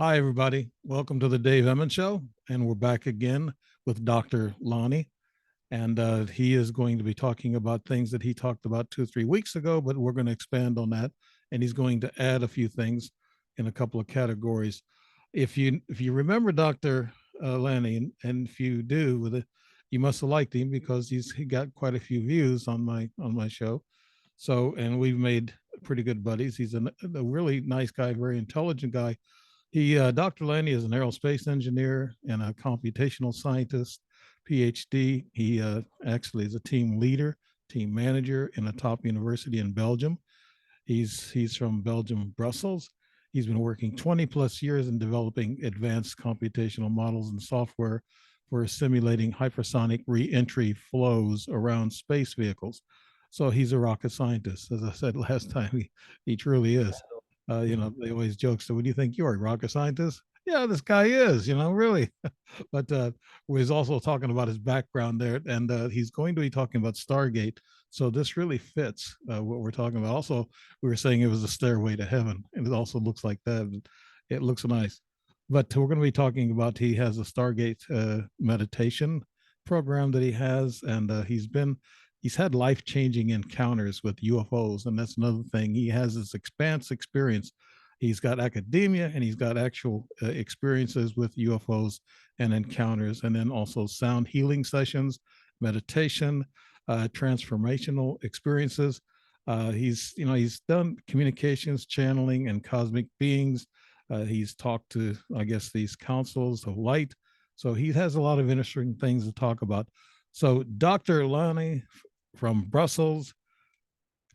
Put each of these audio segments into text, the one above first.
Hi, everybody. Welcome to the Dave Emmons Show. And we're back again with Dr. Lani. And he is going to be talking about things that he talked about 2 or 3 weeks ago, but we're going to expand on that. And he's going to add a few things in a couple of categories. If you remember Dr. Lani, and if you do with it, you must have liked him because he got quite a few views on my show. So, and we've made pretty good buddies. He's a really nice guy, very intelligent guy. Dr. Lani is an aerospace engineer and a computational scientist, PhD. He actually is a team leader, team manager in a top university in Belgium. He's from Belgium, Brussels. He's been working 20 plus years in developing advanced computational models and software for simulating hypersonic reentry flows around space vehicles. So he's a rocket scientist. As I said last time, he truly is. They always joke. So, what do you think you are, a rocket scientist? Yeah, this guy is. Really. But he's also talking about his background there, and he's going to be talking about Stargate. So this really fits what we're talking about. Also, we were saying it was a stairway to heaven, and it also looks like that. It looks nice. But we're going to be talking about he has a Stargate meditation program that he has, and he's had life changing encounters with UFOs, and that's another thing. He has this expanse experience. He's got academia and he's got actual experiences with UFOs and encounters, and then also sound healing sessions, meditation, transformational experiences. He's done communications, channeling, and cosmic beings. He's talked to, I guess, these councils of light. So he has a lot of interesting things to talk about. So, Dr. Lani from Brussels,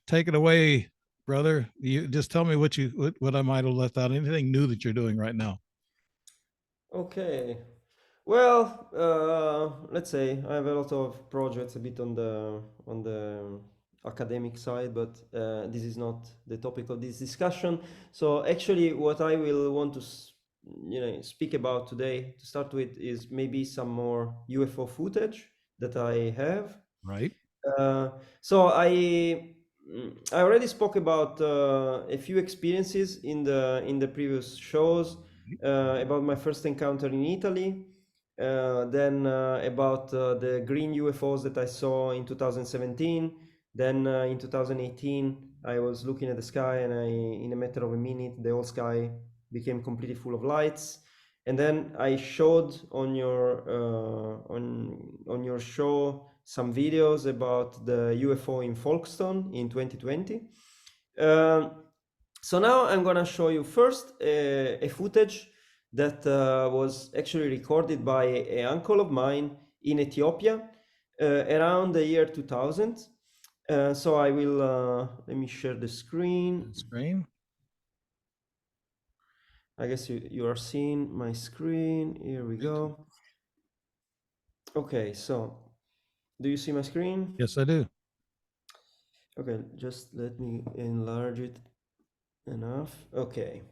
take it away, brother. You just tell me what I might have left out. Anything new that you're doing right now? Okay. Well, let's say I have a lot of projects a bit on the academic side, but this is not the topic of this discussion. So actually, what I will want to speak about today to start with is maybe some more UFO footage that I have. Right. Uh, so I already spoke about a few experiences in the previous shows about my first encounter in Italy, then about the green UFOs that I saw in 2017. Then in 2018, I was looking at the sky, and in a matter of a minute, the whole sky became completely full of lights. And then I showed on your show some videos about the UFO in Folkestone in 2020. Um, so now I'm gonna show you first a footage that was actually recorded by an uncle of mine in Ethiopia around the year 2000. So I will let me share the screen. Screen. I guess you are seeing my screen. Here we go. Okay, so do you see my screen? Yes, I do. Okay, just let me enlarge it enough. Okay.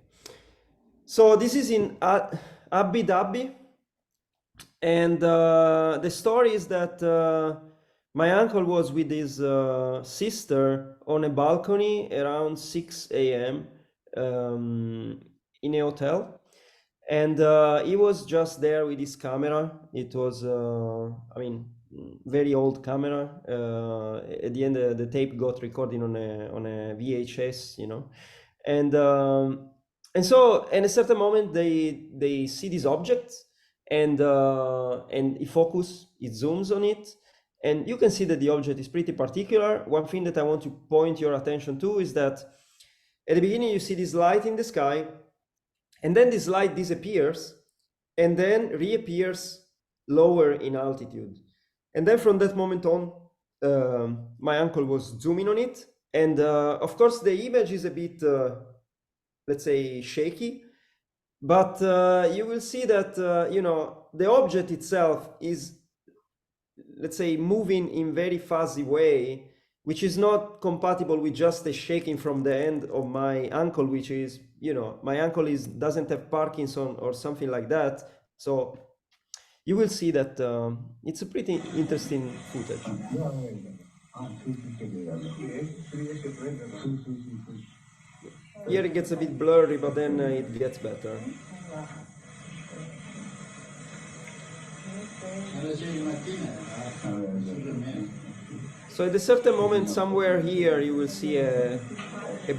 So this is in Abu Dhabi, and the story is that my uncle was with his sister on a balcony around 6 a.m. In a hotel, and he was just there with his camera. It was, I mean, very old camera. At the end, the tape got recorded on a VHS, and so in a certain moment they see these objects, and it zooms on it, and you can see that the object is pretty particular. One thing that I want to point your attention to is that at the beginning you see this light in the sky, and then this light disappears and then reappears lower in altitude. And then from that moment on, my uncle was zooming on it. And of course, the image is a bit, let's say, shaky. But you will see that, the object itself is, let's say, moving in very fuzzy way, which is not compatible with just a shaking from the end of my ankle, which is, my ankle doesn't have Parkinson or something like that. So you will see that it's a pretty interesting footage. Here it gets a bit blurry, but then it gets better. So at a certain moment somewhere here you will see a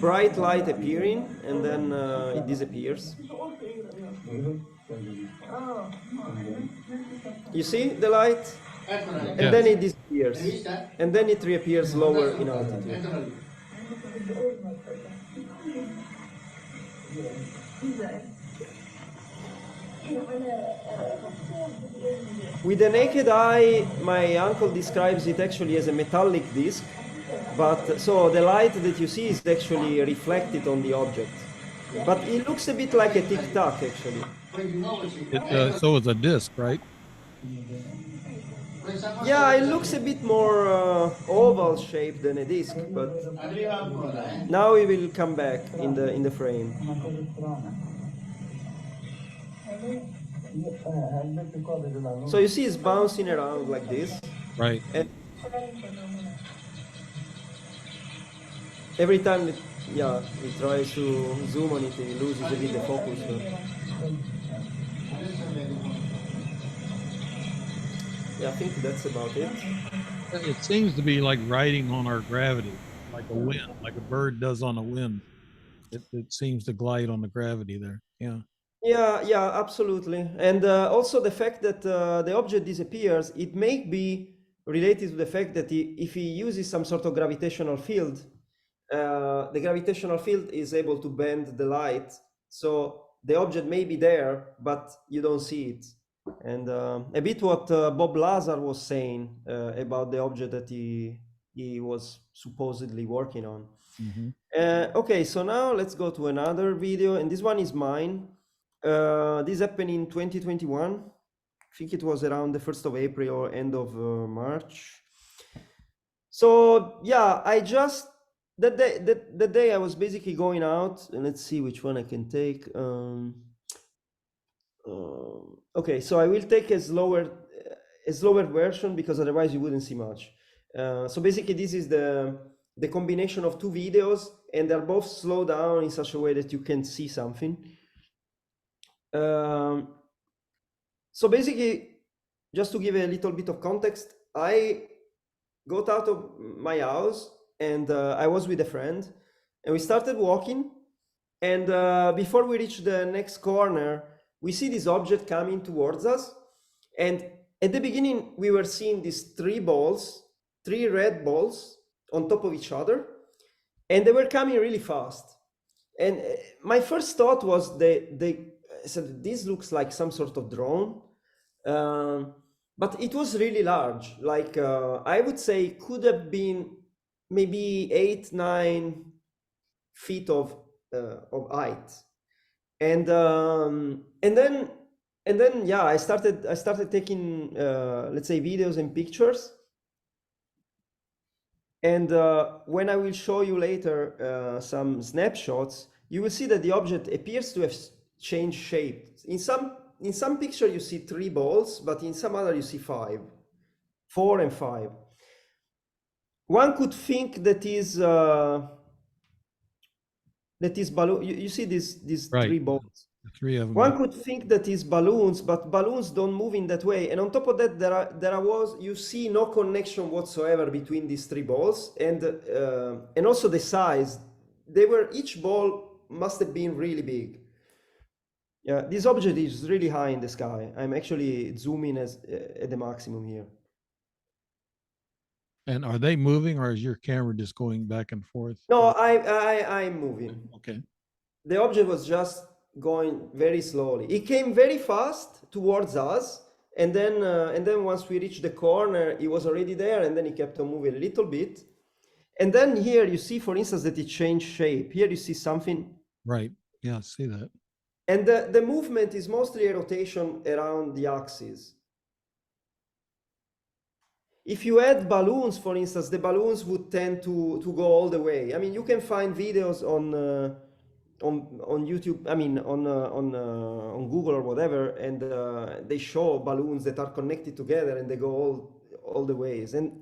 bright light appearing, and then it disappears. You see the light? And then it disappears. And then it reappears lower in altitude. With the naked eye, my uncle describes it actually as a metallic disc, but so the light that you see is actually reflected on the object. But it looks a bit like a tic-tac, actually. So it's a disc, right? Yeah, it looks a bit more oval shaped than a disc, but now it will come back in the frame. So you see it's bouncing around like this. Right. And every time it tries to zoom on it, it loses a bit the focus. Yeah, I think that's about it. It seems to be like riding on our gravity, like a wind, like a bird does on a wind. It seems to glide on the gravity there. Yeah. Yeah, absolutely. And also the fact that the object disappears, it may be related to the fact that if he uses some sort of gravitational field, the gravitational field is able to bend the light. So the object may be there, but you don't see it. And a bit what Bob Lazar was saying about the object that he was supposedly working on. Mm-hmm. Okay, so now let's go to another video, and this one is mine. This happened in 2021. I think it was around the 1st of April or end of March. So yeah, I just that day I was basically going out, and let's see which one I can take. Okay, so I will take a slower version because otherwise you wouldn't see much. So basically this is the combination of two videos, and they're both slowed down in such a way that you can see something. So basically, just to give a little bit of context, I got out of my house, and I was with a friend, and we started walking, and before we reach the next corner, we see this object coming towards us. And at the beginning, we were seeing these three red balls on top of each other, and they were coming really fast. And my first thought was they said, this looks like some sort of drone. But it was really large. Like I would say could have been maybe 8-9 feet of height. And then yeah, I started taking let's say videos and pictures. And when I will show you later some snapshots, you will see that the object appears to have changed shape. In some picture you see 3 balls, but in some other you see 4 and 5. One could think that is balloon. You see these Right. 3 balls. The 3 of them. One could think that is balloons, but balloons don't move in that way. And on top of that, you see no connection whatsoever between these 3 balls, and also the size. Each ball must have been really big. Yeah, this object is really high in the sky. I'm actually zooming at the maximum here. And are they moving, or is your camera just going back and forth? No, I'm moving. Okay. The object was just going very slowly. It came very fast towards us, and then once we reached the corner, it was already there, and then it kept on moving a little bit. And then here you see, for instance, that it changed shape. Here you see something. Right. Yeah, I see that. And the movement is mostly a rotation around the axis. If you add balloons, for instance, the balloons would tend to go all the way. I mean, you can find videos on YouTube, I mean, on Google or whatever, and they show balloons that are connected together and they go all the ways. And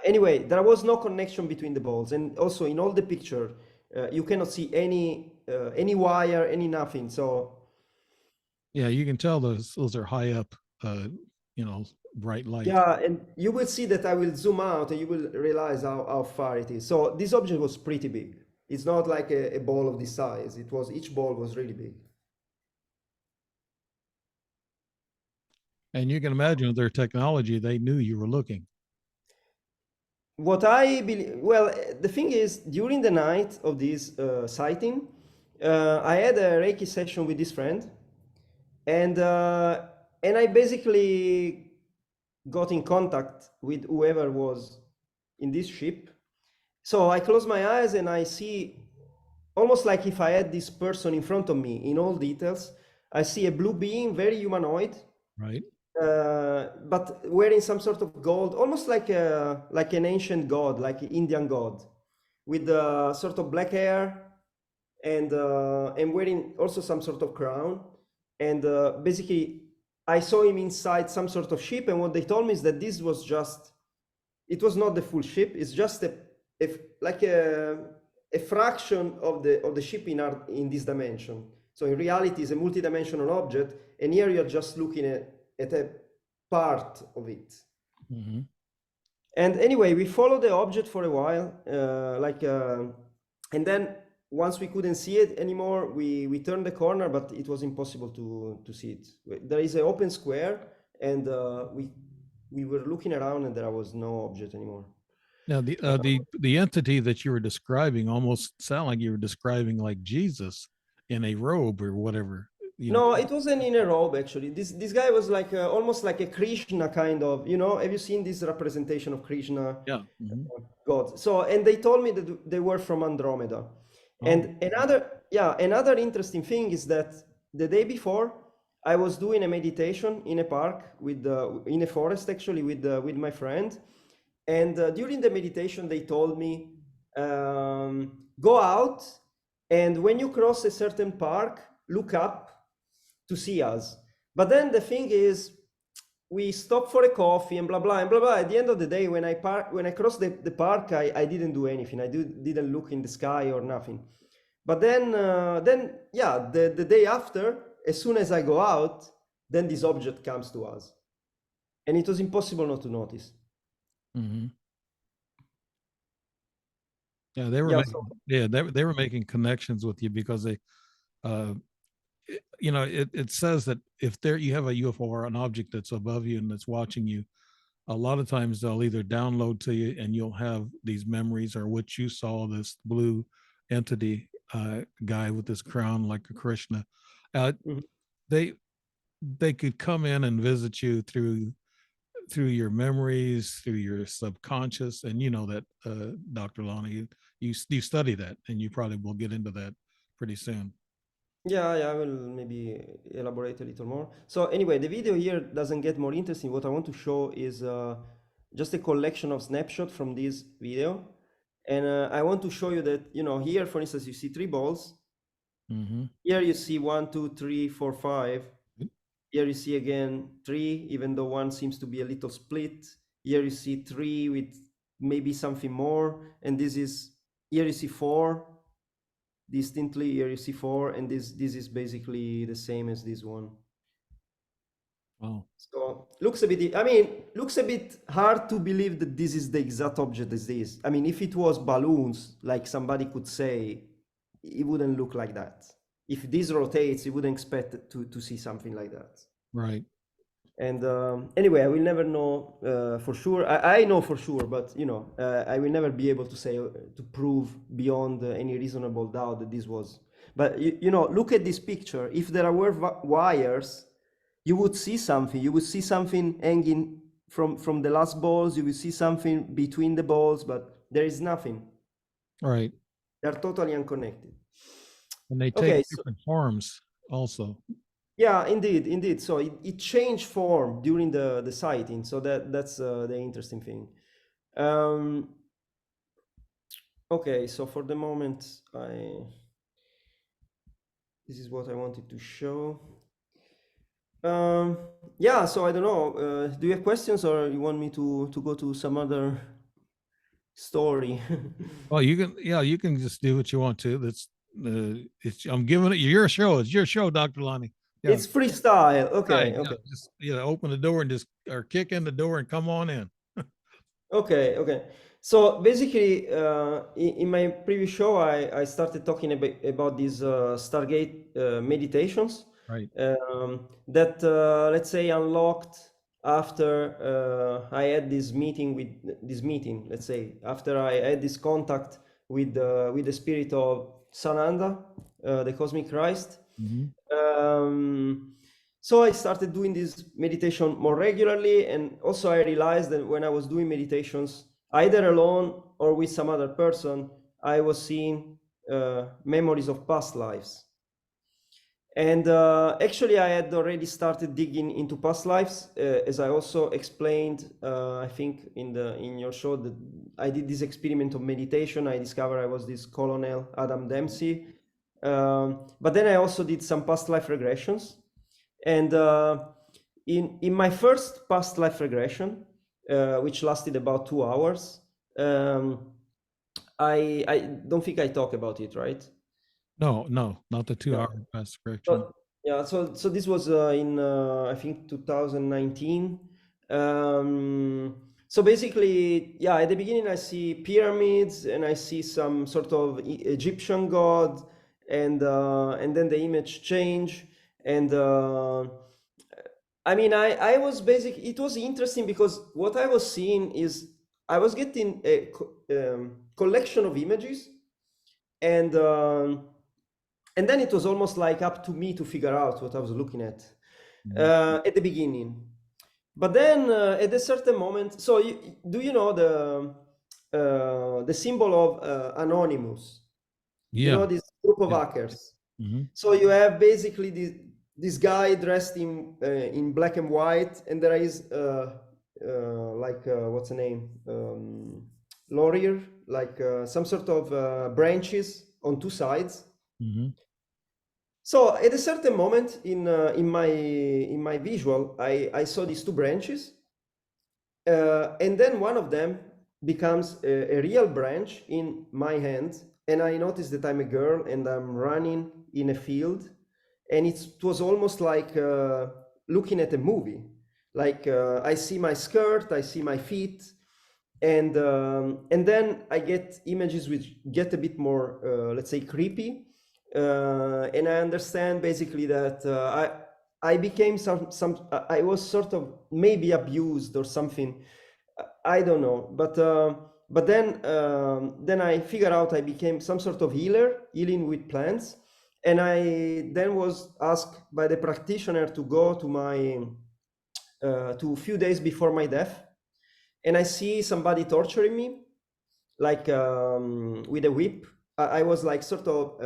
anyway, there was no connection between the balls, and also in all the picture, you cannot see any wire, any nothing. So Yeah, you can tell those are high up, uh, bright light. Yeah, and you will see that I will zoom out and you will realize how far it is. So this object was pretty big. It's not like a ball of this size. Each ball was really big. And you can imagine with their technology, they knew you were looking. What I believe, well, the thing is, during the night of this sighting, I had a Reiki session with this friend, and I basically got in contact with whoever was in this ship. So I close my eyes and I see, almost like if I had this person in front of me in all details. I see a blue being, very humanoid, Right. but wearing some sort of gold, almost like an ancient god, like an Indian god, with sort of black hair and wearing also some sort of crown. And basically, I saw him inside some sort of ship. And what they told me is that this was just, it was not the full ship. It's just like a fraction of the ship in this dimension. So in reality, it's a multidimensional object, and here you're just looking at a part of it. Mm-hmm. And anyway, we followed the object for a while, and then once we couldn't see it anymore, we turned the corner, but it was impossible to see it. There is an open square, and we were looking around, and there was no object anymore. Now the entity that you were describing almost sound like you were describing like Jesus in a robe or whatever. No, it wasn't in a robe actually. This guy was like almost like a Krishna kind of. Have you seen this representation of Krishna? Yeah. Mm-hmm. God. So, and they told me that they were from Andromeda. Oh. And another interesting thing is that the day before I was doing a meditation in a park in a forest actually with my friend. And during the meditation, they told me, go out, and when you cross a certain park, look up to see us. But then the thing is, we stopped for a coffee and blah blah and blah blah. At the end of the day, when I crossed the park, I didn't do anything. I didn't look in the sky or nothing. But then the day after, as soon as I go out, then this object comes to us, and it was impossible not to notice. Mm-hmm. Yeah, they were they were making connections with you because they, it says that if you have a UFO or an object that's above you and that's watching you, a lot of times they'll either download to you and you'll have these memories or what you saw, this blue entity guy with this crown like a Krishna. Mm-hmm. They could come in and visit you through your memories, through your subconscious, and you know that, Dr. Lani, you study that, and you probably will get into that pretty soon. Yeah, I will maybe elaborate a little more. So anyway, the video here doesn't get more interesting. What I want to show is just a collection of snapshots from this video. And I want to show you that, here, for instance, you see 3 balls. Mm-hmm. Here you see 1, 2, 3, 4, 5. Here you see again 3, even though one seems to be a little split. Here you see 3 with maybe something more. And here you see 4. Distinctly, here you see 4, and this is basically the same as this one. Wow. So looks a bit hard to believe that this is the exact object as this. I mean, if it was balloons, like somebody could say, it wouldn't look like that. If this rotates, you wouldn't expect to see something like that. Right. And anyway, I will never know for sure. I know for sure, but I will never be able to say to prove beyond any reasonable doubt that this was. But look at this picture. If there were wires, you would see something. You would see something hanging from the last balls. You would see something between the balls, but there is nothing. Right. They're totally unconnected. And they take different forms also. Yeah, indeed. So it changed form during the sighting. So that's the interesting thing. Okay, so for the moment, this is what I wanted to show. Yeah, so I don't know. Do you have questions, or you want me to go to some other story? Well, you can just do what you want to. I'm giving it your show. It's your show, Dr. Lani. Yeah. It's freestyle. Okay, Right, yeah, okay. just, open the door and just, or kick in the door and come on in. Okay, okay. So basically, in my previous show, I started talking about these Stargate meditations Right. that, let's say, unlocked after I had this meeting. Let's say after I had this contact with the spirit of Sananda, the cosmic Christ. Mhm. So I started doing this meditation more regularly, and also I realized that when I was doing meditations, either alone or with some other person, I was seeing memories of past lives. And actually, I had already started digging into past lives, as I also explained. I think in your show that I did this experiment of meditation. I discovered I was this Colonel Adam Dempsey, but then I also did some past life regressions. And in my first past life regression, which lasted about 2 hours, I don't think I talk about it, right? No, not the 2 hour No. past correction. So yeah, so this was in I think 2019. So basically, yeah, at the beginning I see pyramids and I see some sort of Egyptian god, and then the image change, and I mean I was basic. It was interesting because what I was seeing is I was getting a collection of images, and and then it was almost like up to me to figure out what I was looking Mhm. at the beginning. But then at a certain moment, so do you know the symbol of Anonymous? You Yeah. know, this group of Yeah. hackers. Mhm. So you have basically this guy dressed in black and white, and there is like what's the name, lawyer, like some sort of branches on two sides. Mhm. So at a certain moment in my visual, I saw these two branches, and then one of them becomes a real branch in my hand, and I notice that I'm a girl and I'm running in a field, and it was almost like looking at a movie. Like I see my skirt, I see my feet, and then I get images which get a bit more, let's say, creepy, and I understand basically that I became I was sort of maybe abused or something. I don't know, but then I figured out I became some sort of healer, healing with plants, and I then was asked by the practitioner to go to my to a few days before my death, and I see somebody torturing me, like with a whip. I was like sort of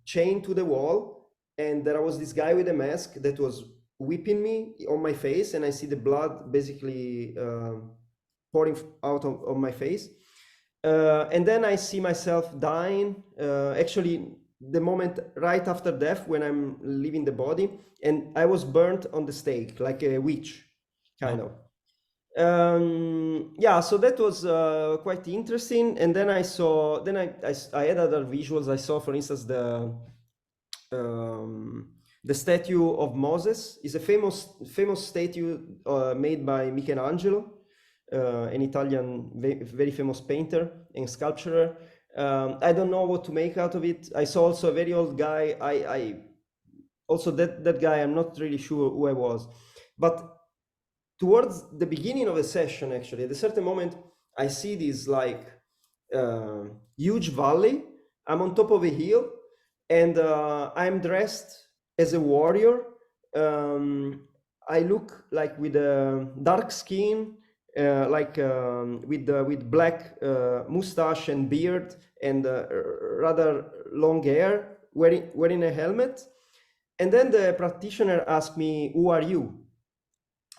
chained to the wall, and there was this guy with a mask that was whipping me on my face, and I see the blood basically pouring out of my face. And then I see myself dying, actually, the moment right after death when I'm leaving the body, and I was burnt on the stake like a witch, kind Oh, of. Yeah, so that was quite interesting. And then I saw, then I had other visuals. I saw, for instance, the statue of Moses is a famous statue made by Michelangelo, an Italian very famous painter and sculptor. I don't know what to make out of it. I saw also a very old guy. I also that guy. I'm not really sure who I was, but towards the beginning of a session, actually, at a certain moment, I see this like huge valley. I'm on top of a hill, and I'm dressed as a warrior. I look like with a dark skin, like with black mustache and beard, and rather long hair, wearing a helmet. And then the practitioner asked me, "Who are you?"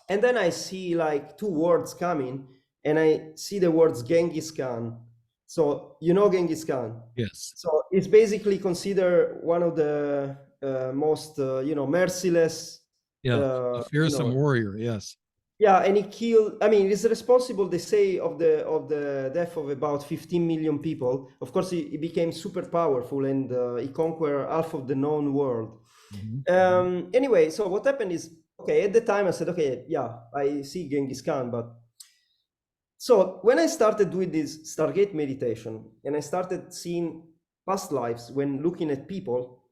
And then I see like two words coming, and I see the words Genghis Khan. So you know Genghis Khan. yes. So it's basically considered one of the most merciless, Yeah. A you fearsome know, warrior. Yes. Yeah, and he killed. I mean, he's responsible. They say of the death of about 15 million people. Of course, he became super powerful and he conquered half of the known world. Mhm. Anyway, so what happened is, okay, at the time I said, okay, yeah, I see Genghis Khan, but so when I started doing this Stargate meditation and I started seeing past lives when looking at people,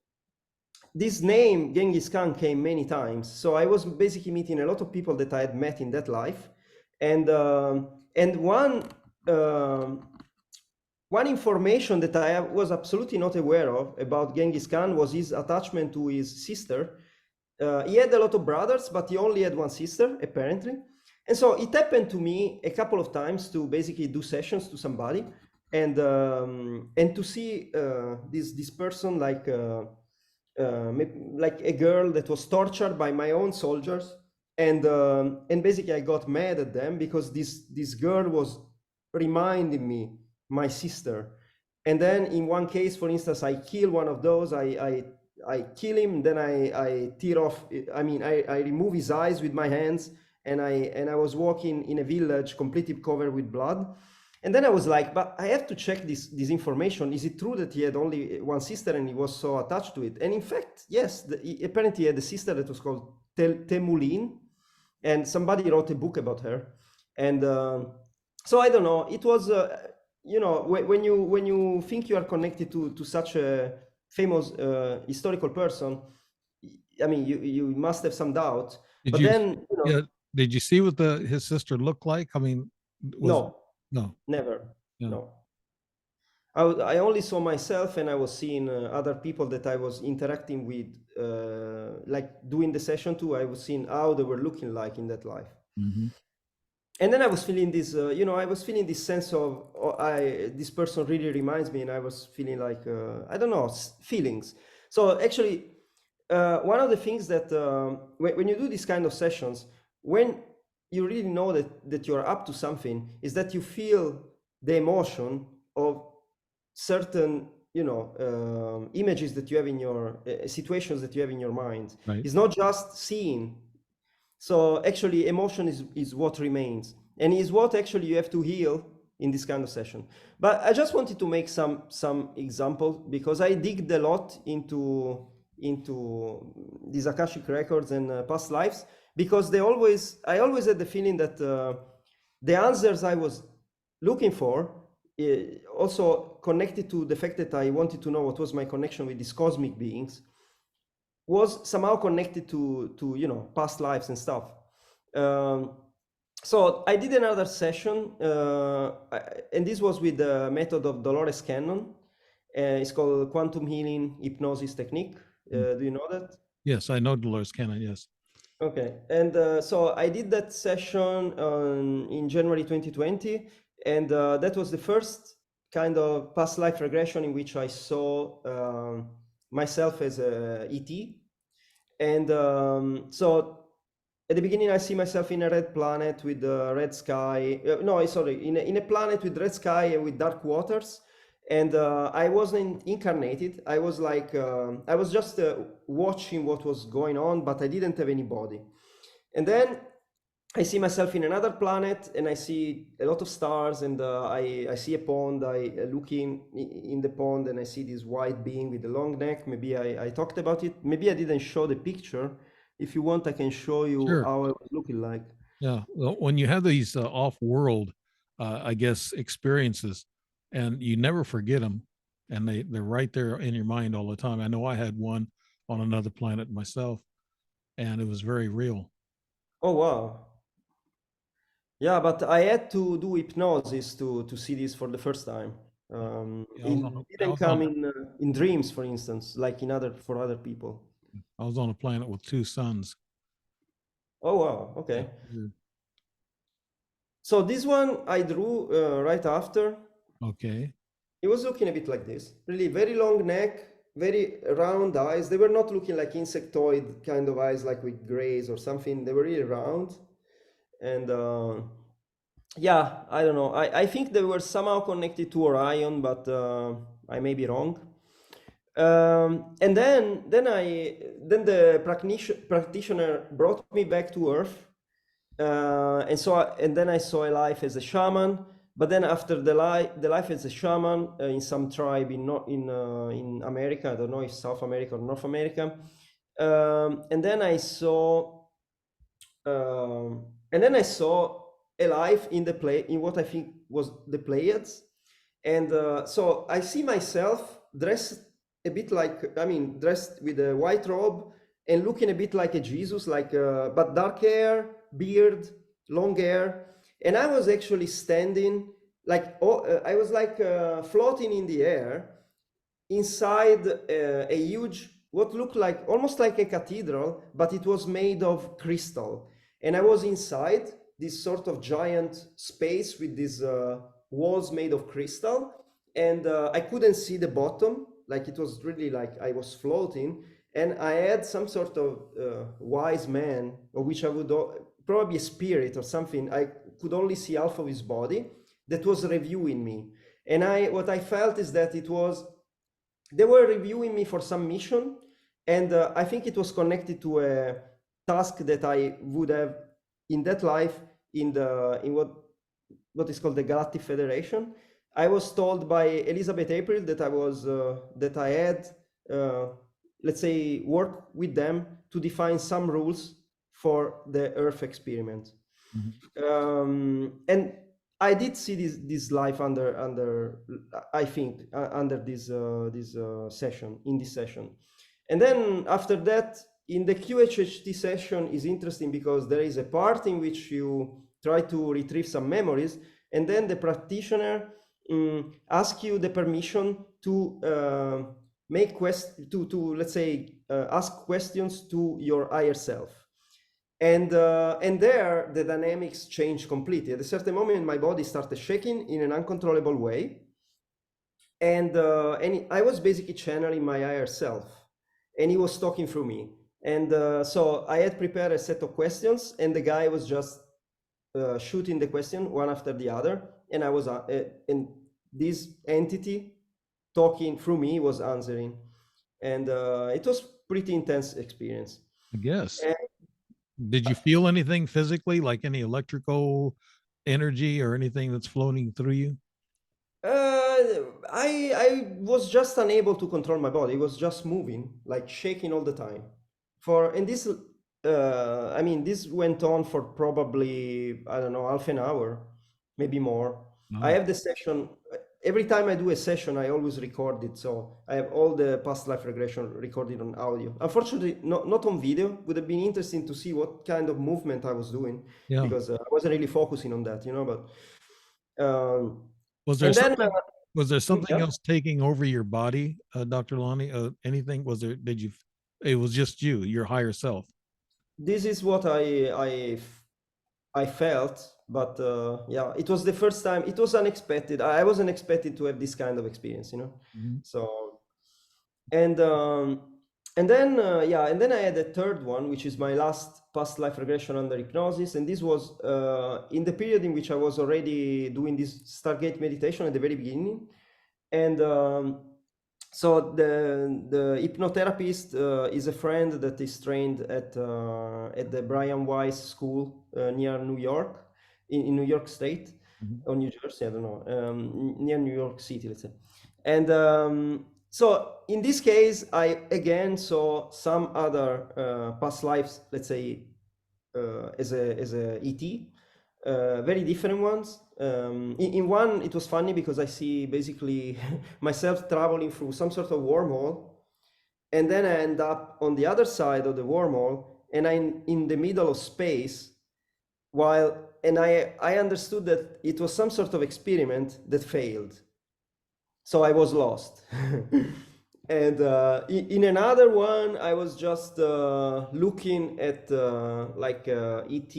this name Genghis Khan came many times. So I was basically meeting a lot of people that I had met in that life, and um one information that I was absolutely not aware of about Genghis Khan was his attachment to his sister. He had a lot of brothers, but he only had one sister, apparently. And so it happened to me a couple of times to basically do sessions to somebody and to see this person like a girl that was tortured by my own soldiers, and basically I got mad at them because this girl was reminding me my sister. And then in one case, for instance, I kill one of those. I kill him, then I tear off. I mean, I remove his eyes with my hands, and I was walking in a village completely covered with blood. And then I was like, but I have to check this information. Is it true that he had only one sister and he was so attached to it? And in fact, yes, apparently he had a sister that was called Temulin, and somebody wrote a book about her. And so I don't know. It was, when you think you are connected to such a famous historical person, I mean, you must have some doubt. Did But you, then, yeah, did you see what his sister looked like? I mean, was no, no, never, no. no. I only saw myself, and I was seeing other people that I was interacting with, like doing the session too. I was seeing how they were looking like in that life. Hmm. And then I was feeling this, I was feeling this sense of, this person really reminds me, and I was feeling like, I don't know, feelings. So actually, one of the things that when you do these kind of sessions, when you really know that you're up to something, is that you feel the emotion of certain, images that you have in your situations that you have in your mind. Right. It's not just seeing. So actually, emotion is what remains, and is what actually you have to heal in this kind of session. But I just wanted to make some example because I digged a lot into these Akashic records and past lives, because I always had the feeling that the answers I was looking for also connected to the fact that I wanted to know what was my connection with these cosmic beings, was somehow connected to past lives and stuff. Um, so I did another session, and this was with the method of Dolores Cannon. It's called quantum healing hypnosis technique. Mm. Do you know that? Yes, I know Dolores Cannon. Yes. Okay, and so I did that session in January 2020, and that was the first kind of past life regression in which I saw myself as a ET. And so at the beginning, I see myself in a red planet with a red sky. No, sorry, in a planet with red sky and with dark waters. And I wasn't incarnated. I was like, I was just watching what was going on, but I didn't have any body. And then I see myself in another planet, and I see a lot of stars, and I see a pond. I look in the pond, and I see this white being with a long neck. Maybe I talked about it. Maybe I didn't show the picture. If you want, I can show you Sure. how I was looking like. Yeah. Well, when you have these off-world, I guess, experiences, and you never forget them, and they're right there in your mind all the time. I know I had one on another planet myself, and it was very real. Oh wow. Yeah, but I had to do hypnosis to see this for the first time. Yeah, It didn't come in dreams, for instance, like for other people. I was on a planet with two suns. Oh wow. Yeah. Okay. Weird. So this one I drew right after. Okay. He was looking a bit like this, really very long neck, very round eyes. They were not looking like insectoid kind of eyes, like with grays or something. They were really round. And yeah, I don't know. I think they were somehow connected to Orion, but I may be wrong. And then the practitioner brought me back to Earth, And then I saw a life as a shaman. But then after the life as a shaman in some tribe in America, I don't know if South America or North America, and then I saw a life in the play in what I think was the Pleiades, and so I see myself dressed a bit like, I mean, dressed with a white robe and looking a bit like a Jesus, like but dark hair, beard, long hair, and I was actually standing like, I was like floating in the air inside a huge, what looked like almost like a cathedral, but it was made of crystal. And I was inside this sort of giant space with these walls made of crystal, and I couldn't see the bottom. Like, it was really like I was floating, and I had some sort of wise man, of which I would probably a spirit or something. I could only see half of his body that was reviewing me, and what I felt is that they were reviewing me for some mission, and I think it was connected to a task that I would have in that life in what is called the Galactic Federation. I was told by Elizabeth April that I had uh, let's say work with them to define some rules for the Earth experiment. And I did see this life under I think under this session, in this session. And then after that, in the QHHT session is interesting because there is a part in which you try to retrieve some memories, and then the practitioner asks you the permission to let's say ask questions to your higher self. And there the dynamics changed completely. At a certain moment, my body started shaking in an uncontrollable way, and I was basically channeling my higher self, and he was talking through me. And so I had prepared a set of questions, and the guy was just shooting the question one after the other, and and this entity talking through me was answering, and it was pretty intense experience. I guess. And Did you feel anything physically, like any electrical energy or anything that's floating through you? I was just unable to control my body. It was just moving, like shaking all the time. And this, I mean, this went on for probably, I don't know, half an hour, maybe more. I Wow. have the session. Every time I do a session, I always record it. So I have all the past life regression recorded on audio. Unfortunately, not on video. Would have been interesting to see what kind of movement I was doing, Yeah. because I wasn't really focusing on that, but. Was there And then something? Was there something yeah, else taking over your body, Dr. Lonnie? Anything? Was there? Did you? It was just you, your higher self. this is what I felt, but yeah, it was the first time. It was unexpected. I wasn't expected to have this kind of experience. Mhm. So and um, and then yeah, and then I had a third one, which is my last past life regression under hypnosis, and this was in the period in which I was already doing this Stargate meditation at the very beginning, and so the hypnotherapist is a friend that is trained at the Brian Weiss School near New York, in New York State, Mhm. or New Jersey, I don't know, near New York City, let's say. And so in this case, I again saw some other past lives, let's say, as a ET, very different ones. In one, it was funny because I see basically myself traveling through some sort of wormhole, and then I end up on the other side of the wormhole, and I'm in the middle of space. And I understood that it was some sort of experiment that failed, so I was lost. And in another one, I was just looking at like ET,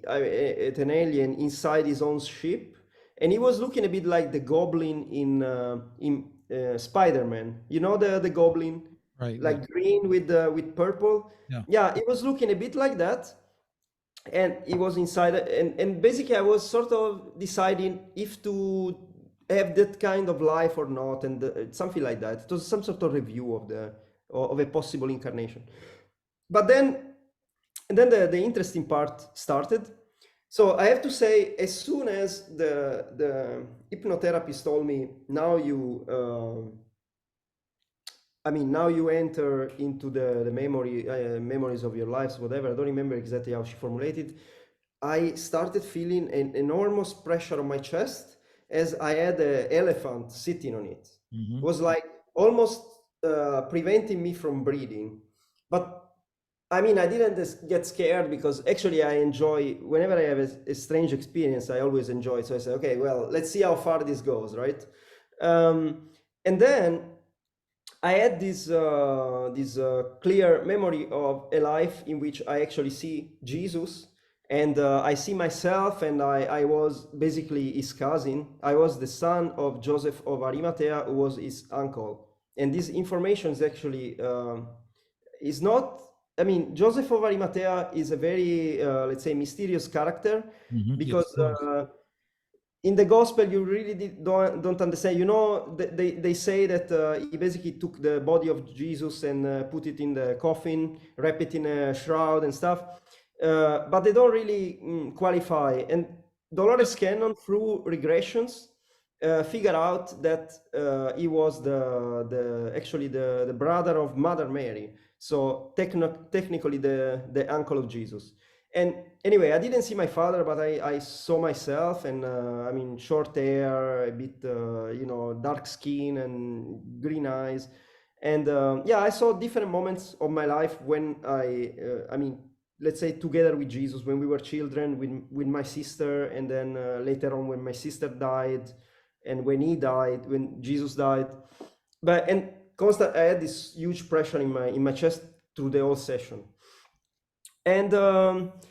at an alien inside his own ship, and he was looking a bit like the Goblin in Spider-Man. You know the Goblin, Right. Yeah. like green with purple. Yeah. Yeah, it was looking a bit like that, and it was inside, and basically I was sort of deciding if to have that kind of life or not, and something like that. It was some sort of review of a possible incarnation. But then And then the interesting part started. So I have to say, as soon as the hypnotherapist told me, now you, I mean, now you enter into the memories of your lives, whatever. I don't remember exactly how she formulated. I started feeling an enormous pressure on my chest as I had an elephant sitting on it. It Mhm. was like almost preventing me from breathing. But I mean, I didn't get scared because actually I enjoy, whenever I have a strange experience, I always enjoy it. So I say, okay, well, let's see how far this goes, right? And then I had this clear memory of a life in which I actually see Jesus, and I see myself, and I was basically his cousin. I was the son of Joseph of Arimathea, who was his uncle. And this information is actually is not. I mean, Joseph of Arimathea is a very, let's say, mysterious character Mhm. Yes, because it was. in the gospel you really don't understand. You know, they say that he basically took the body of Jesus and put it in the coffin, wrap it in a shroud and stuff, but they don't really qualify. And Dolores Cannon, through regressions, figure out that he was the actually the brother of Mother Mary, so technically the uncle of Jesus. And anyway, I didn't see my father, but I saw myself, and I mean, short hair, a bit, dark skin and green eyes. And yeah, I saw different moments of my life when I mean, let's say together with Jesus, when we were children, with my sister, and then later on when my sister died, and when he died, when Jesus died. But and constant, I had this huge pressure in my chest through the whole session. And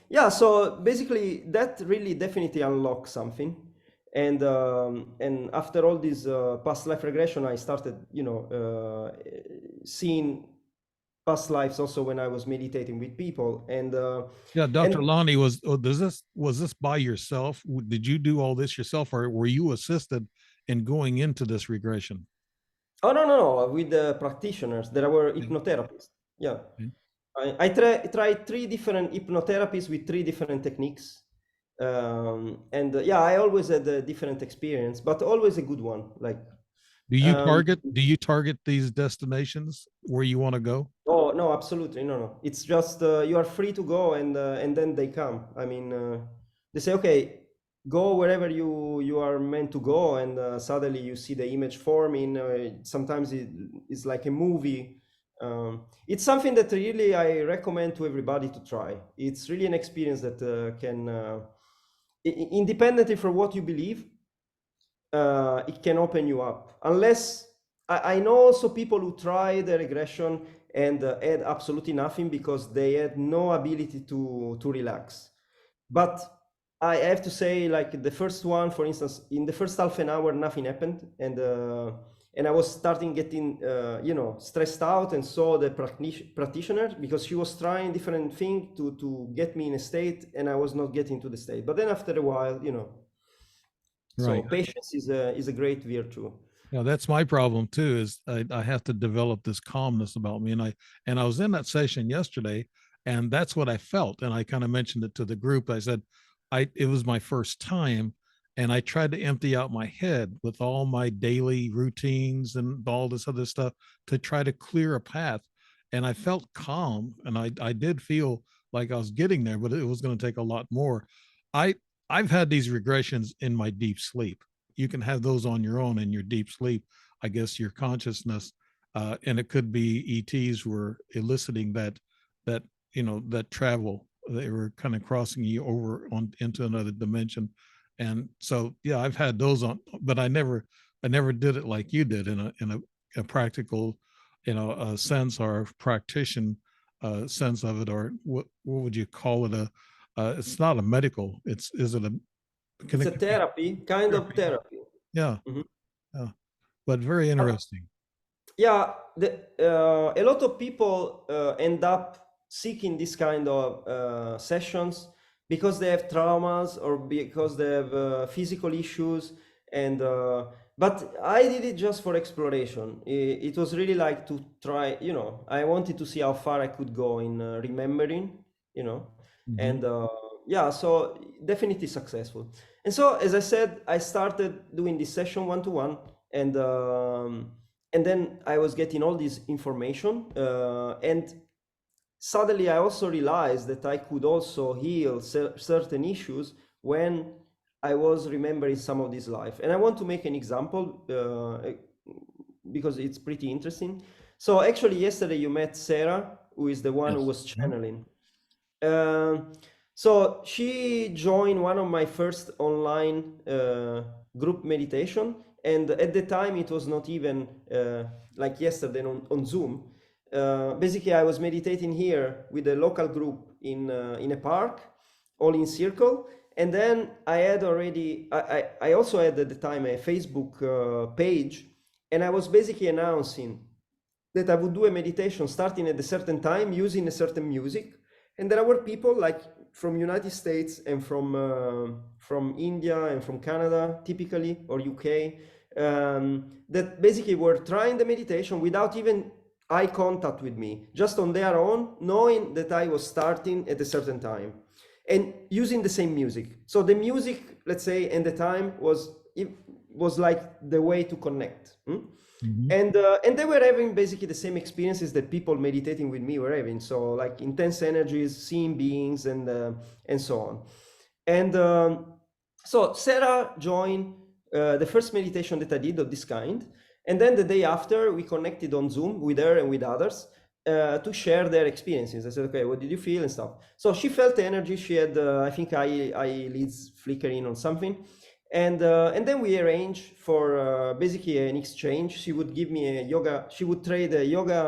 yeah, so basically that really definitely unlocked something. And after all this past life regression, I started, seeing past lives also when I was meditating with people. Yeah, Dr. And Lani, was this by yourself? Did you do all this yourself, or were you assisted in going into this regression? oh, no, with the practitioners, there were Okay. hypnotherapists. Yeah. Okay. I tried three different hypnotherapies with three different techniques. And yeah, I always had a different experience, but always a good one. Like, um, Do you target these destinations where you want to go? oh no, absolutely no. It's just you are free to go, and then they come. I mean, they say, okay, go wherever you are meant to go, and suddenly you see the image forming. Sometimes it's like a movie. It's something that really I recommend to everybody to try. It's really an experience that can, independently from what you believe, it can open you up. Unless I know also people who try the regression and had absolutely nothing because they had no ability to relax. But I have to say, like the first one, for instance, in the first half an hour, nothing happened, and I was starting getting stressed out, and saw the practitioner because she was trying different things to get me in a state, and I was not getting to the state. But then after a while, so Right. patience is a great virtue. Yeah, that's my problem too. Is I have to develop this calmness about me, and I was in that session yesterday, and that's what I felt. And I kind of mentioned it to the group. I said, it was my first time, and I tried to empty out my head with all my daily routines and all this other stuff to try to clear a path. And I felt calm, and I did feel like I was getting there, but it was going to take a lot more. I I've had these regressions in my deep sleep. You can have those on your own in your deep sleep. I guess your consciousness, and it could be ETs were eliciting that that travel. They were kind of crossing you over on into another dimension, and so yeah, I've had those on, but I never did it like you did in a practical, sense or practitioner sense of it, or what would you call it? It's not a medical. Is it a can It's a it be therapy, kind of therapy? therapy. Yeah, Mhm. yeah, but very But interesting. yeah, a lot of people end up seeking this kind of sessions because they have traumas or because they have physical issues. And but I did it just for exploration. It was really like to try. I wanted to see how far I could go in remembering. you know. Mhm. And yeah, so definitely successful. And so, as I said, I started doing this session one-to-one, and then I was getting all this information, and suddenly I also realized that I could also heal certain issues when I was remembering some of this life. And I want to make an example because it's pretty interesting. So actually, yesterday you met Sarah, who is the one who Yes. was Mhm. channeling. Um, so she joined one of my first online group meditation, and at the time it was not even like yesterday on Zoom. Basically, I was meditating here with a local group in a park, all in circle, and then I had already I also had at the time a Facebook page, and I was basically announcing that I would do a meditation starting at a certain time using a certain music. And there were people like from United States and from India and from Canada, typically, or UK, that basically were trying the meditation without even eye contact with me, just on their own, knowing that I was starting at a certain time and using the same music. So the music, let's say, and the time was like the way to connect. Mhm. And they were having basically the same experiences that people meditating with me were having. So like intense energies, seeing beings, and so on. And so Sarah joined the first meditation that I did of this kind. And then the day after, we connected on Zoom with her and with others to share their experiences. I said, okay, what did you feel and stuff? So she felt energy. She had, I think, eyelids flickering on something. And then we arranged for basically an exchange. She would give me a yoga. She would trade a yoga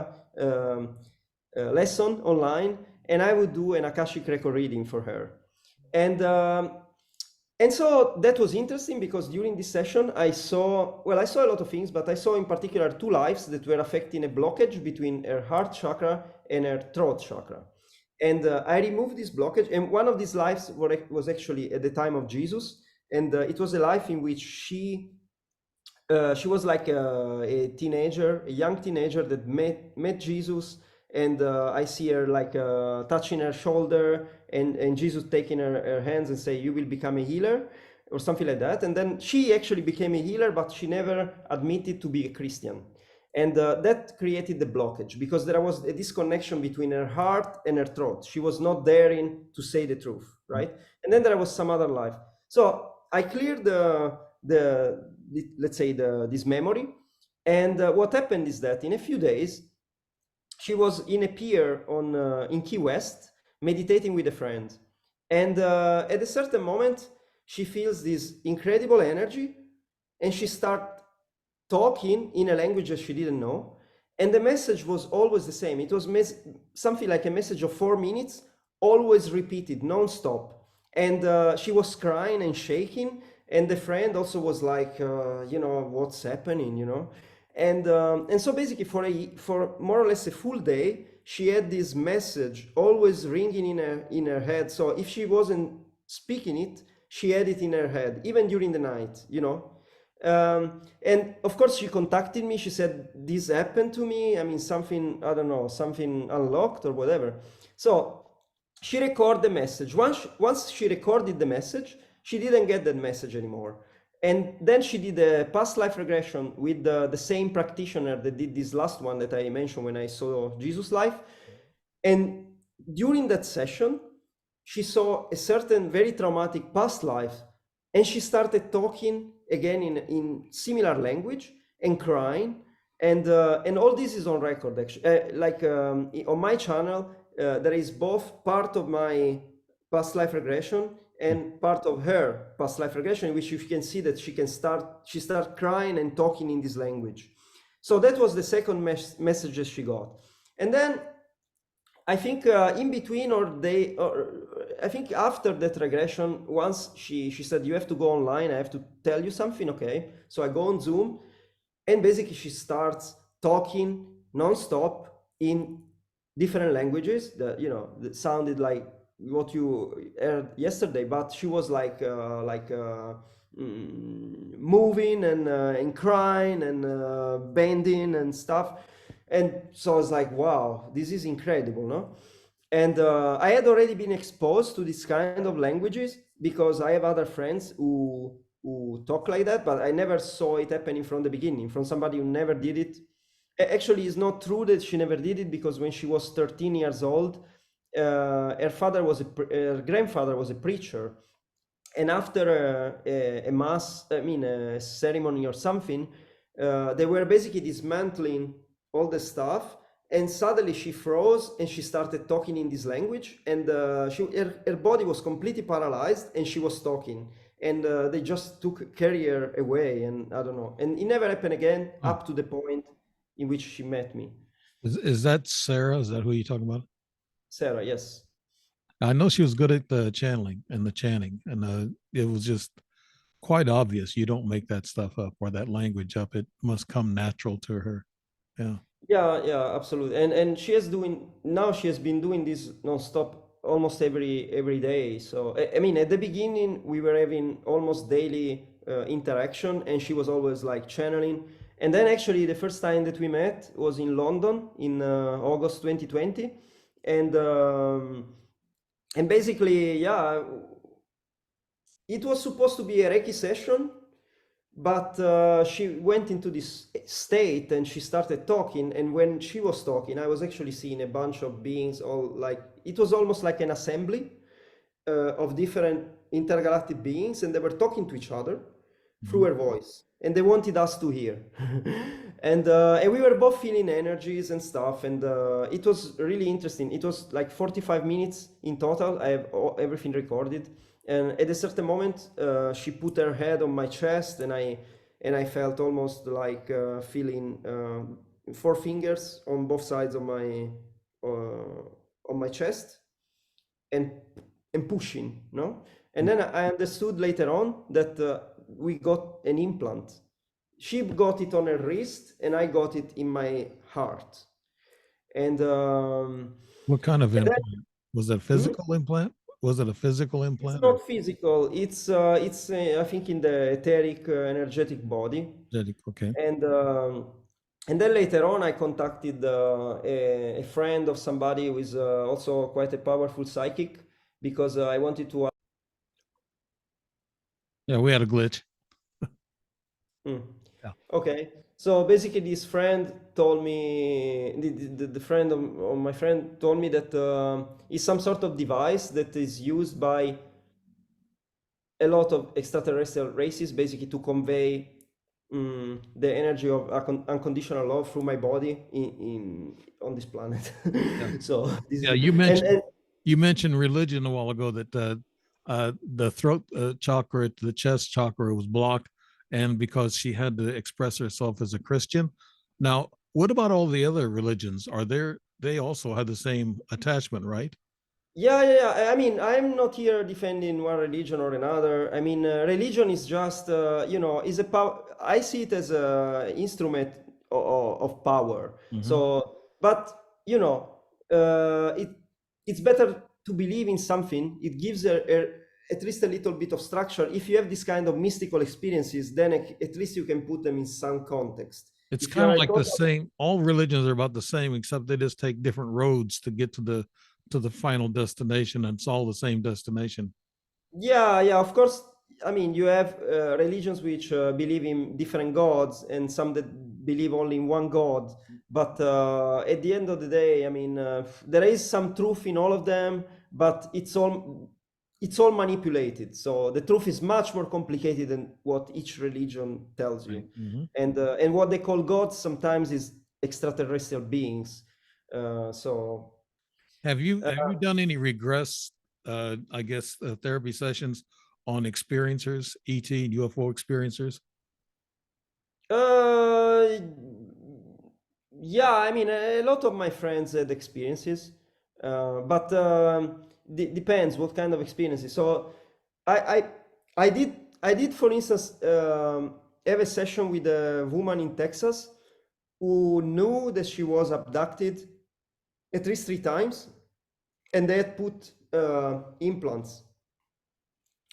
lesson online, and I would do an Akashic record reading for her. And um, and so that was interesting because during this session, I saw a lot of things, but I saw in particular two lives that were affecting a blockage between her heart chakra and her throat chakra. And I removed this blockage. And one of these lives was actually at the time of Jesus. And it was a life in which she was like a teenager, a young teenager that met Jesus, and I see her like touching her shoulder, and Jesus taking her hands and say, "You will become a healer," or something like that. And then she actually became a healer, but she never admitted to be a Christian, and that created the blockage because there was a disconnection between her heart and her throat. She was not daring to say the truth, right? And then there was some other life. So I cleared let's say this memory, and what happened is that in a few days she was in a pier on in Key West meditating with a friend, and at a certain moment she feels this incredible energy, and she starts talking in a language that she didn't know, and the message was always the same. It was something like a message of 4 minutes, always repeated non-stop. And she was crying and shaking, and the friend also was like, what's happening, and so basically for more or less a full day she had this message always ringing in her head. So if she wasn't speaking it, she had it in her head even during the night. And of course she contacted me. She said, this happened to me. I mean, something, I don't know, something unlocked or whatever. So she recorded the message. Once she recorded the message, she didn't get that message anymore. And then she did a past life regression with the same practitioner that did this last one that I mentioned when I saw Jesus life. And during that session, she saw a certain very traumatic past life, and she started talking again in similar language and crying. And all this is on record, actually. On my channel, there is both part of my past life regression and part of her past life regression, in which you can see that she start crying and talking in this language. So that was the second message that she got. And then I think in between, I think after that regression, once she said, you have to go online, I have to tell you something. Okay, so I go on Zoom, and basically she starts talking non-stop in different languages that sounded like what you heard yesterday, but she was moving and crying and bending and stuff. And so I was like, wow, this is incredible, no? And I had already been exposed to this kind of languages because I have other friends who talk like that, but I never saw it happening from the beginning, from somebody who never did it. Actually, it's not true that she never did it, because when she was 13 years old, her grandfather was a preacher, and after a mass, I mean a ceremony or something, they were basically dismantling all the stuff, and suddenly she froze and she started talking in this language, and her body was completely paralyzed, and she was talking, and they just took carrier away, and I don't know, and it never happened again Oh, up to the point in which she met me. is that Sarah? Is that who you're talking about? Sarah, yes. I know she was good at the channeling and the chanting, and it was just quite obvious. You don't make that stuff up or that language up. It must come natural to her. Yeah. Yeah, yeah, absolutely. And she has been doing this nonstop almost every day. So I mean, at the beginning we were having almost daily interaction, and she was always like channeling. And then actually the first time that we met was in London in August 2020, and basically, yeah, it was supposed to be a Reiki session, but she went into this state and she started talking, and when she was talking, I was actually seeing a bunch of beings, all like, it was almost like an assembly of different intergalactic beings, and they were talking to each other through Mhm. her voice, and they wanted us to hear. And we were both feeling energies and stuff, and it was really interesting. It was like 45 minutes in total. I have everything recorded, and at a certain moment she put her head on my chest, and I felt almost like feeling four fingers on both sides on my chest, and pushing, no? And then I understood later on that we got an implant. She got it on her wrist, and I got it in my heart. And What kind of then, implant? Was it a hmm? physical implant? Was it a physical It's implant or not physical. It's I think in the etheric, energetic body. genetic? Okay. And then later on, I contacted a friend of somebody who is also quite a powerful psychic, because I wanted to. Yeah, we had a glitch. Hmm. Yeah. Okay, so basically, this friend told me, the friend of my friend told me that it's some sort of device that is used by a lot of extraterrestrial races, basically to convey the energy of unconditional love through my body in on this planet. Yeah. So this is Yeah. the, and You mentioned religion a while ago that the throat chakra, the chest chakra was blocked, and because she had to express herself as a Christian. Now, what about all the other religions? Are there? They also have the same attachment, right? yeah, yeah, yeah. I mean, I'm not here defending one religion or another. I mean, religion is just, is a power. I see it as a instrument of power. Hmm. So, but you know, it it's better to believe in something. It gives at least a little bit of structure. If you have this kind of mystical experiences, then at least you can put them in some context. It's If you kind of are a like the total, same. All religions are about the same, except they just take different roads to get to the final destination, and it's all the same destination. yeah, yeah, of course. I mean, you have religions which believe in different gods, and some that believe only in one god. But at the end of the day, I mean, there is some truth in all of them, but it's all manipulated. So the truth is much more complicated than what each religion tells Right. you. Mm-hmm. And what they call gods sometimes is extraterrestrial beings. So. Have you done any regress, I guess, therapy sessions on experiencers, ET and UFO experiencers? Uh, yeah, I mean, a lot of my friends had experiences, but depends what kind of experiences. So, I, I, I did, for instance, have a session with a woman in Texas who knew that she was abducted at least 3 times, and they had put implants,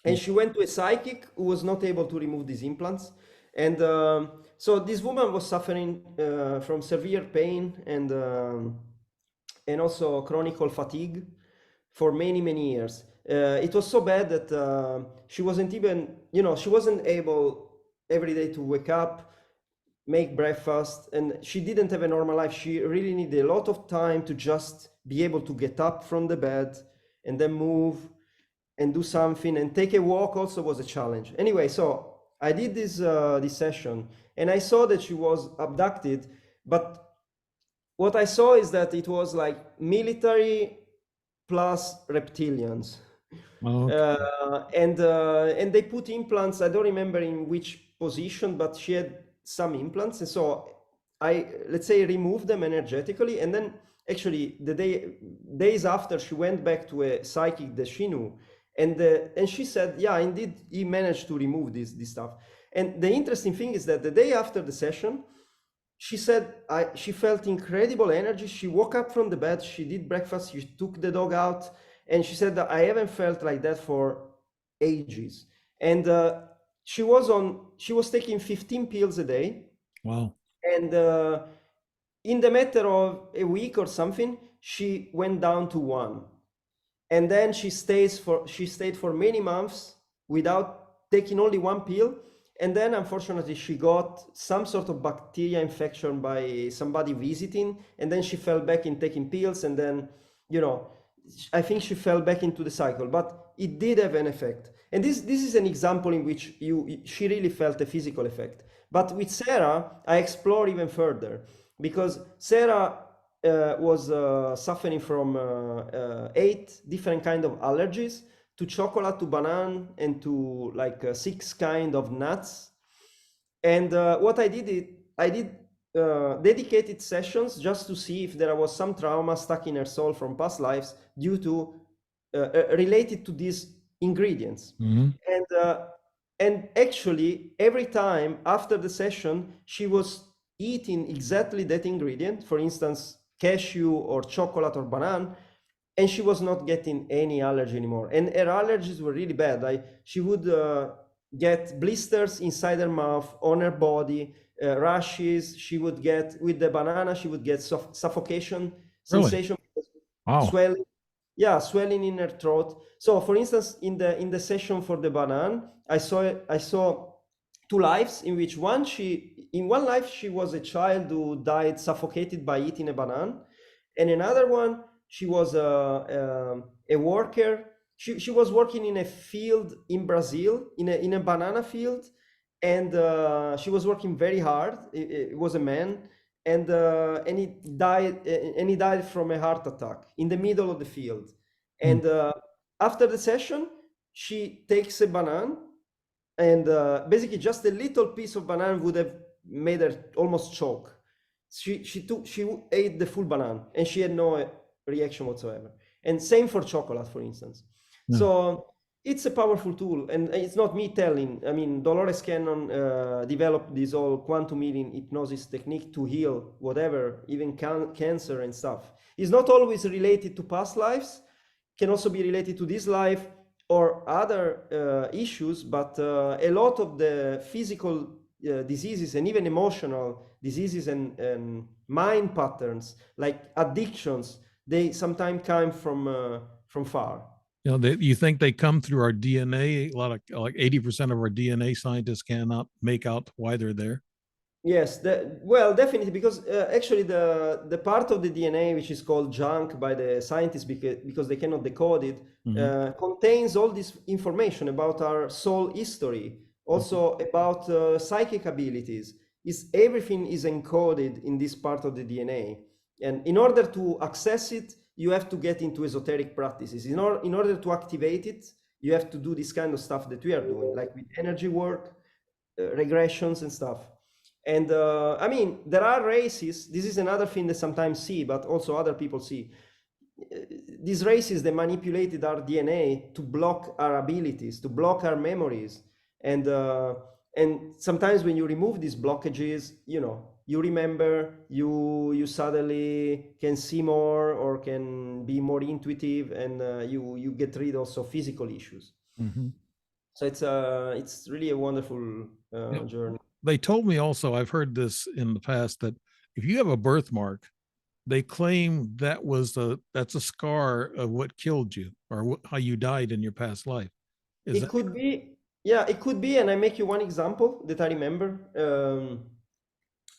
and Mm. she went to a psychic who was not able to remove these implants, and so this woman was suffering from severe pain, and and also chronic fatigue for many, many years. It was so bad that she wasn't even, she wasn't able every day to wake up, make breakfast, and she didn't have a normal life. She really needed a lot of time to just be able to get up from the bed and then move and do something, and take a walk also was a challenge. Anyway, so I did this session, and I saw that she was abducted, but what I saw is that it was like military plus reptilians. Okay. And they put implants. I don't remember in which position, but she had some implants, and so I, let's say, removed them energetically, and then actually days after, she went back to a psychic that she knew, and she said, yeah, indeed, he managed to remove this stuff. And the interesting thing is that the day after the session, she said she felt incredible energy. She woke up from the bed, she did breakfast, she took the dog out, and she said that I haven't felt like that for ages. And she was taking 15 pills a day, Wow. and in the matter of a week or something, she went down to one. And then she stayed for many months without taking only one pill. And then unfortunately she got some sort of bacteria infection by somebody visiting, and then she fell back in taking pills, and then, you know, I think she fell back into the cycle. But it did have an effect, and this is an example in which she really felt a physical effect. But with Sarah, I explore even further, because Sarah was suffering from 8 different kind of allergies to chocolate, to banana, and to like 6 kind of nuts. And what I did dedicated sessions just to see if there was some trauma stuck in her soul from past lives due to related to these ingredients. Hmm. And actually, every time after the session, she was eating exactly that ingredient, for instance, cashew or chocolate or banana, and she was not getting any allergy anymore. And her allergies were really bad. She would get blisters inside her mouth, on her body, rashes. She would get, with the banana, she would get suffocation Really? sensation, Wow. swelling, yeah, swelling in her throat. So for instance, in the session for the banana, I saw 2 lives, in which in one life she was a child who died suffocated by eating a banana, and another one she was a worker. She was working in a field in Brazil, in a banana field, and she was working very hard. It was a man, and he died from a heart attack in the middle of the field. Hmm. And after the session, she takes a banana, and basically just a little piece of banana would have made her almost choke. She ate the full banana, and she had no reaction whatsoever. And same for chocolate, for instance. Yeah. So it's a powerful tool, and it's not me telling. I mean, Dolores Cannon developed this whole quantum healing hypnosis technique to heal whatever, even cancer and stuff. It's not always related to past lives, can also be related to this life or other issues, but a lot of the physical diseases and even emotional diseases and mind patterns like addictions, they sometimes come from far. You know, you think they come through our DNA? A lot of, like 80% of our DNA scientists cannot make out why they're there. Yes, well, definitely, because actually the part of the DNA which is called junk by the scientists, because they cannot decode it, Hmm. contains all this information about our soul history, also about psychic abilities. Everything is encoded in this part of the DNA, and in order to access it, you have to get into esoteric practices. In order to activate it, you have to do this kind of stuff that we are doing, like with energy work, regressions and stuff. And I mean, there are races. This is another thing that sometimes see, but also other people see. These races, they manipulated our DNA to block our abilities, to block our memories. And sometimes when you remove these blockages, you know, you remember, you suddenly can see more or can be more intuitive, and you get rid also of physical issues. Hmm. So it's really a wonderful You know, journey. they told me also, I've heard this in the past, that if you have a birthmark, they claim that's a scar of what killed you or how you died in your past life. Is It that could be, yeah, it could be. And I make you one example that I remember.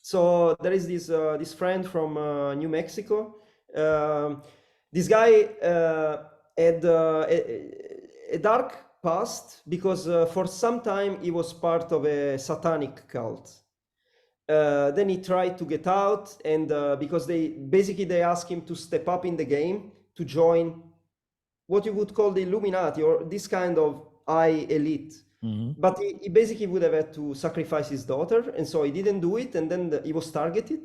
So there is this friend from New Mexico. Um, this guy had a dark past because for some time he was part of a satanic cult. Then he tried to get out, and because they asked him to step up in the game to join what you would call the Illuminati or this kind of high elite. Mhm. But he basically would have had to sacrifice his daughter, and so he didn't do it, and then he was targeted.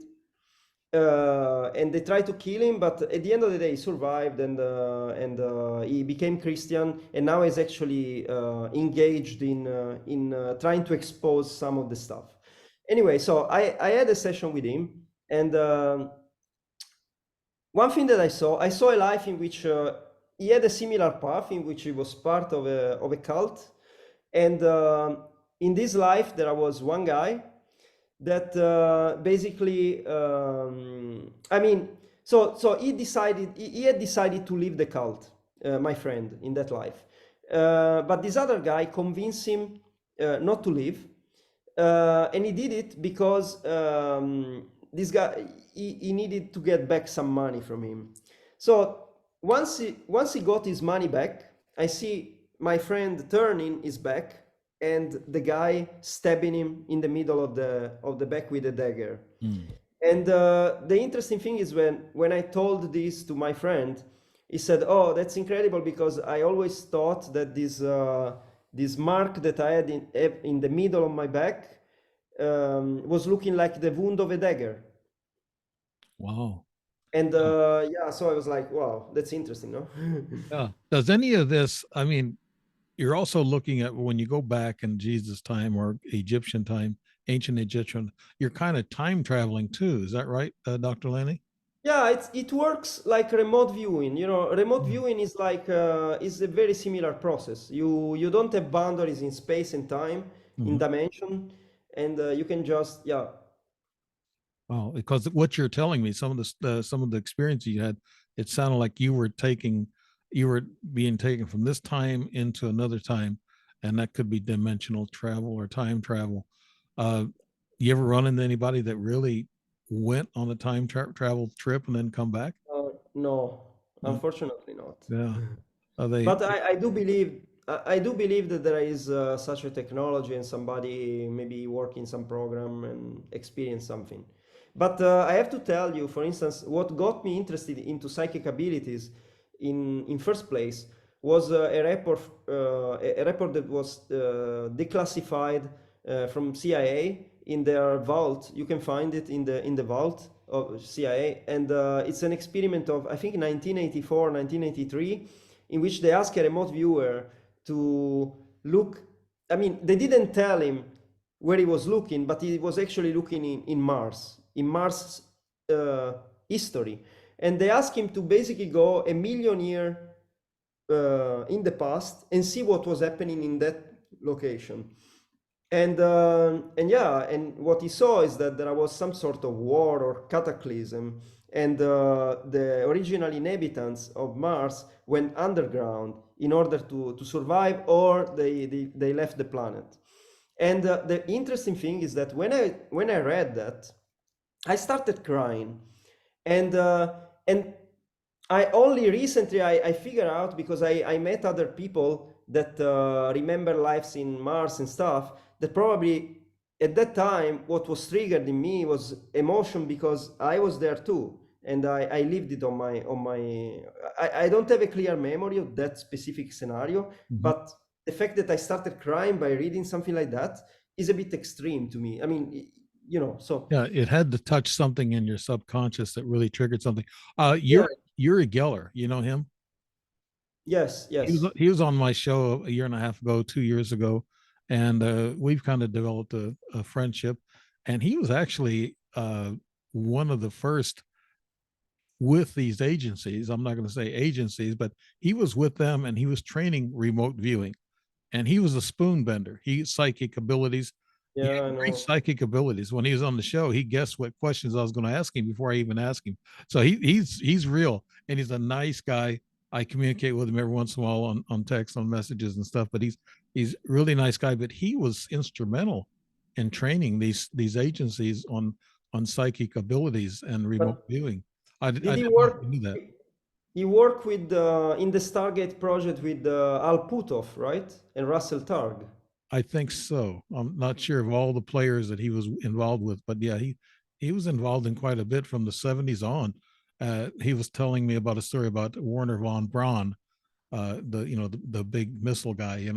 And they tried to kill him, but at the end of the day, he survived, and he became Christian, and now he's actually engaged in trying to expose some of the stuff. Anyway, so I had a session with him, and one thing that I saw a life in which he had a similar path in which he was part of a cult. And in this life, there was one guy that basically, I mean, so he had decided to leave the cult, my friend, in that life. But this other guy convinced him not to leave, and he did it because this guy he needed to get back some money from him. So once he got his money back, I see my friend turning his back and the guy stabbing him in the middle of the back with a dagger. Mm. And the interesting thing is when I told this to my friend, he said, "Oh, that's incredible because I always thought that this mark that I had in the middle of my back was looking like the wound of a dagger." Wow. And Yeah. yeah, so I was like, "Wow, that's interesting, no?" Yeah. Does any of this, I mean, you're also looking at when you go back in Jesus' time or Egyptian time, ancient Egyptian, you're kind of time traveling too. Is that right, Dr. Lanny? Yeah, it works like remote viewing. You know, remote Mm. viewing is like is a very similar process. You don't have boundaries in space and time, in Mhm. dimension, and you can just yeah. Wow, because what you're telling me, some of the experience you had, it sounded like you were being taken from this time into another time, and that could be dimensional travel or time travel. Uh, you ever run into anybody that really went on a travel trip and then come back? No, No. unfortunately not. Yeah. Are they? But I do believe that there is such a technology and somebody maybe work in some program and experience something. But I have to tell you, for instance, what got me interested into psychic abilities in first place was a report that was declassified from CIA in their vault. You can find it in the vault of CIA, and it's an experiment of I think 1984, 1983 in which they ask a remote viewer to look. I mean, they didn't tell him where he was looking, but he was actually looking in Mars uh, history. And they asked him to basically go a million year in the past and see what was happening in that location. And yeah, and what he saw is that there was some sort of war or cataclysm, and the original inhabitants of Mars went underground in order to survive, or they left the planet. And the interesting thing is that when I read that, I started crying, and I only recently I figured out because I met other people that remember lives in Mars and stuff that probably at that time what was triggered in me was emotion because I was there too and I lived it I don't have a clear memory of that specific scenario, Mhm. but the fact that I started crying by reading something like that is a bit extreme to me. I mean, you know, so Yeah, it had to touch something in your subconscious that really triggered something. yeah, Yuri Geller, you know him? yes, yes. He was on my show a year and a half ago, 2 years ago, and we've kind of developed a friendship. And he was actually one of the first with these agencies. I'm not going to say agencies, but he was with them and he was training remote viewing. And he was a spoon bender. He psychic abilities. He Yeah, I had great know. psychic abilities. When he was on the show, he guessed what questions I was going to ask him before I even asked him. So he's real, and he's a nice guy. I communicate with him every once in a while on text, on messages and stuff. But he's really nice guy. But he was instrumental in training these agencies on psychic abilities and remote But viewing. I did he didn't know if work? you knew that. He worked with in the Stargate project with Al Puthoff, right? And Russell Targ. I think so. I'm not sure of all the players that he was involved with, but yeah, he was involved in quite a bit from the 70s on. He was telling me about a story about Werner von Braun, the big missile guy, so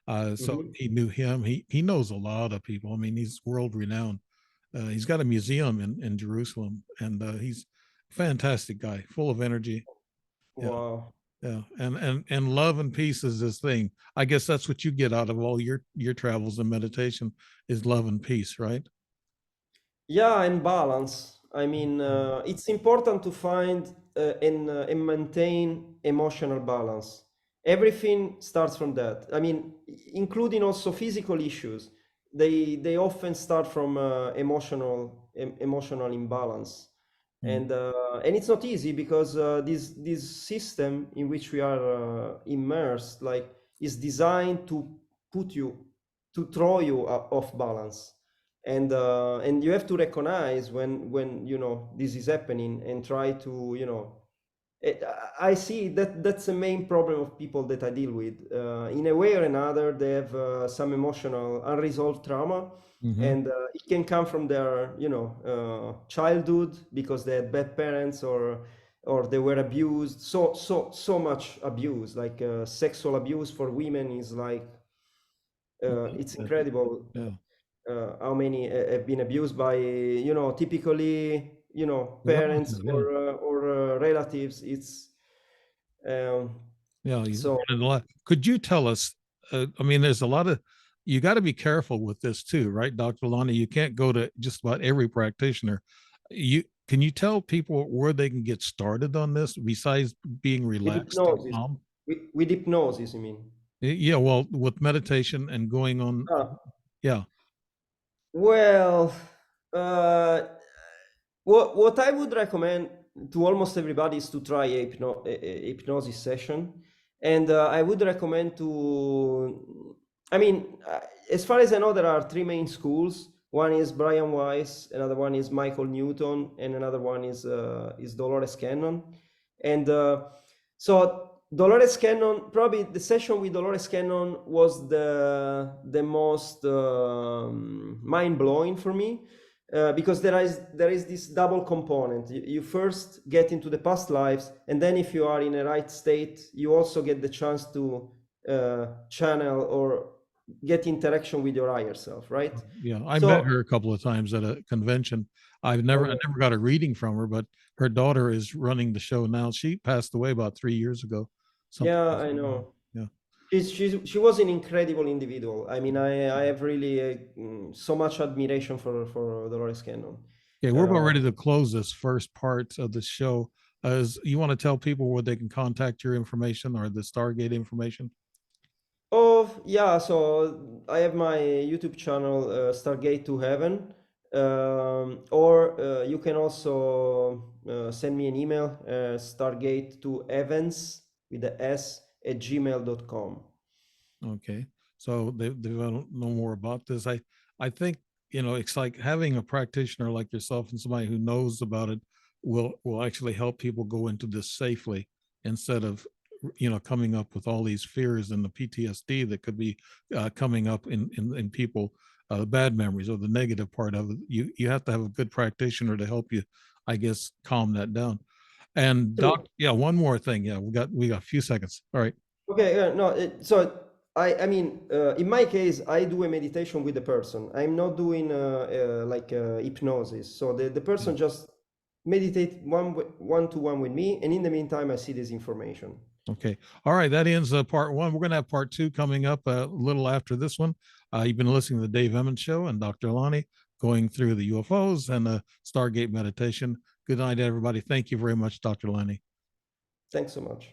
Mhm. he knew him. He knows a lot of people. I mean, he's world renowned. He's got a museum in Jerusalem, and he's a fantastic guy, full of energy. Yeah. Wow. Yeah, and love and peace is this thing. I guess that's what you get out of all your travels and meditation is love and peace, right? Yeah, and balance. I mean, it's important to find and maintain emotional balance. Everything starts from that. I mean, including also physical issues. They often start from emotional imbalance, Mm, and it's not easy because this system in which we are immersed, like, is designed to put you to throw you off balance, and you have to recognize when this is happening and try to it, I see that that's the main problem of people that I deal with. In a way or another, they have some emotional unresolved trauma, hmm. and it can come from their childhood because they had bad parents, or they were abused. So much abuse, like sexual abuse for women is like it's Yeah, incredible yeah. how many have been abused by typically parents Relatives, yeah, or relatives. It's um, yeah. He's so running a lot. Could you tell us? I mean, there's a lot of you got to be careful with this too, right, Dr. Lani? You can't go to just about every practitioner. You can you tell people where they can get started on this besides being with relaxed and hypnosis, calm? with hypnosis, you mean? Yeah, well, with meditation and going on, Ah, yeah. well, uh, what I would recommend to almost everybody is to try a hypnosis session, and I would recommend to. I mean, as far as I know, there are three main schools. One is Brian Weiss, another one is Michael Newton, and another one is Dolores Cannon. And so Dolores Cannon, probably the session with Dolores Cannon was the most mind blowing for me, because there is this double component. You first get into the past lives, and then if you are in a right state, you also get the chance to channel or get interaction with your higher self, right? Yeah, I met So her a couple of times at a convention. I okay. never got a reading from her, but her daughter is running the show now. She passed away about 3 years ago, something Yeah, like I that. know. Yeah. She was an incredible individual. I mean, I have really so much admiration for Dolores Cannon. Okay, we're about Uh, ready to close this first part of the show. As you want to tell people where they can contact your information or the Stargate information? Oh, yeah. So I have my YouTube channel, Stargate to Heaven. Or you can also send me an email, Stargate to Evans with the S at gmail.com. Okay. So they don't know more about this. I think, it's like having a practitioner like yourself and somebody who knows about it will actually help people go into this safely instead of, coming up with all these fears and the PTSD that could be coming up in people, the bad memories or the negative part of it. You have to have a good practitioner to help you, I guess, calm that down. And True. yeah, one more thing. Yeah, we got a few seconds. All right. Okay, no, so I mean, in my case, I do a meditation with the person. I'm not doing like hypnosis. So the Yeah. person just meditate one to one with me, and in the meantime, I see this information. Okay. All right. That ends part one. We're going to have part two coming up a little after this one. You've been listening to the Dave Emmons Show and Dr. Lani going through the UFOs and the Stargate meditation. Good night, everybody. Thank you very much, Dr. Lani. Thanks so much.